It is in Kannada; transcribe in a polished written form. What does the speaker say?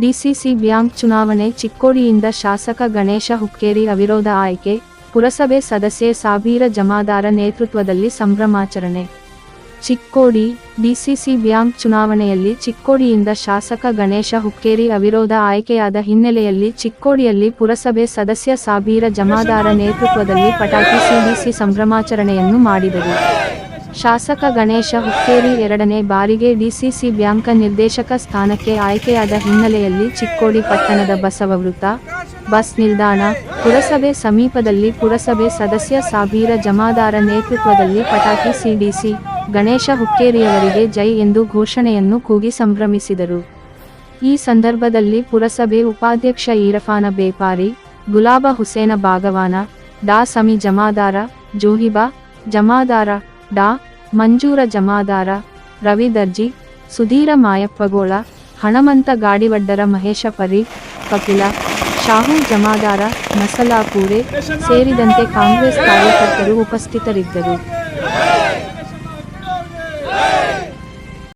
ಡಿಸಿಸಿ ಬ್ಯಾಂಕ್ ಚುನಾವಣೆ ಚಿಕ್ಕೋಡಿಯಿಂದ ಶಾಸಕ ಗಣೇಶ ಹುಕ್ಕೇರಿ ಅವಿರೋಧ ಆಯ್ಕೆ, ಪುರಸಭೆ ಸದಸ್ಯೆ ಸಾಬೀರ ಜಮಾದಾರ ನೇತೃತ್ವದಲ್ಲಿ ಸಂಭ್ರಮಾಚರಣೆ. ಚಿಕ್ಕೋಡಿ ಡಿಸಿಸಿ ಬ್ಯಾಂಕ್ ಚುನಾವಣೆಯಲ್ಲಿ ಚಿಕ್ಕೋಡಿಯಿಂದ ಶಾಸಕ ಗಣೇಶ ಹುಕ್ಕೇರಿ ಅವಿರೋಧ ಆಯ್ಕೆಯಾದ ಹಿನ್ನೆಲೆಯಲ್ಲಿ ಚಿಕ್ಕೋಡಿಯಲ್ಲಿ ಪುರಸಭೆ ಸದಸ್ಯ ಸಾಬೀರ ಜಮಾದಾರ ನೇತೃತ್ವದಲ್ಲಿ ಪಟಾಕಿ ಸಿಡಿಸಿ ಸಂಭ್ರಮಾಚರಣೆಯನ್ನು ಮಾಡಿದರು. ಶಾಸಕ ಗಣೇಶ ಹುಕ್ಕೇರಿ ಎರಡನೇ ಬಾರಿಗೆ ಡಿಸಿಸಿ ಬ್ಯಾಂಕ್ ನಿರ್ದೇಶಕ ಸ್ಥಾನಕ್ಕೆ ಆಯ್ಕೆಯಾದ ಹಿನ್ನೆಲೆಯಲ್ಲಿ ಚಿಕ್ಕೋಡಿ ಪಟ್ಟಣದ ಬಸವವೃತ್ತ, ಬಸ್ ನಿಲ್ದಾಣ, ಪುರಸಭೆ ಸಮೀಪದಲ್ಲಿ ಪುರಸಭೆ ಸದಸ್ಯ ಸಾಬೀರ ಜಮಾದಾರ ನೇತೃತ್ವದಲ್ಲಿ ಪಟಾಕಿ ಸಿಡಿಸಿ ಗಣೇಶ ಹುಕ್ಕೇರಿಯವರಿಗೆ ಜೈ ಎಂದು ಘೋಷಣೆಯನ್ನು ಕೂಗಿ ಸಂಭ್ರಮಿಸಿದರು. ಈ ಸಂದರ್ಭದಲ್ಲಿ ಪುರಸಭೆ ಉಪಾಧ್ಯಕ್ಷ ಈರಫಾನ ಬೇಪಾರಿ, ಗುಲಾಬ ಹುಸೇನ ಬಾಗವಾನ, ಡಾ ಸಮಿ ಜಮಾದಾರ, ಜೋಹಿಬಾ ಜಮಾದಾರ, ಡಾ ಮಂಜೂರ ಜಮಾದಾರ, ರವಿ ದರ್ಜಿ, ಸುಧೀರ ಮಾಯಪ್ಪಗೋಳ, ಹಣಮಂತ ಗಾಡಿವಡ್ಡರ, ಮಹೇಶ ಪರೀಕ್, ಕಪಿಲ, ಶಾಹು ಜಮಾದಾರ, ನಸಲಾಪೂರೆ ಸೇರಿದಂತೆ ಕಾಂಗ್ರೆಸ್ ಕಾರ್ಯಕರ್ತರು ಉಪಸ್ಥಿತರಿದ್ದರು.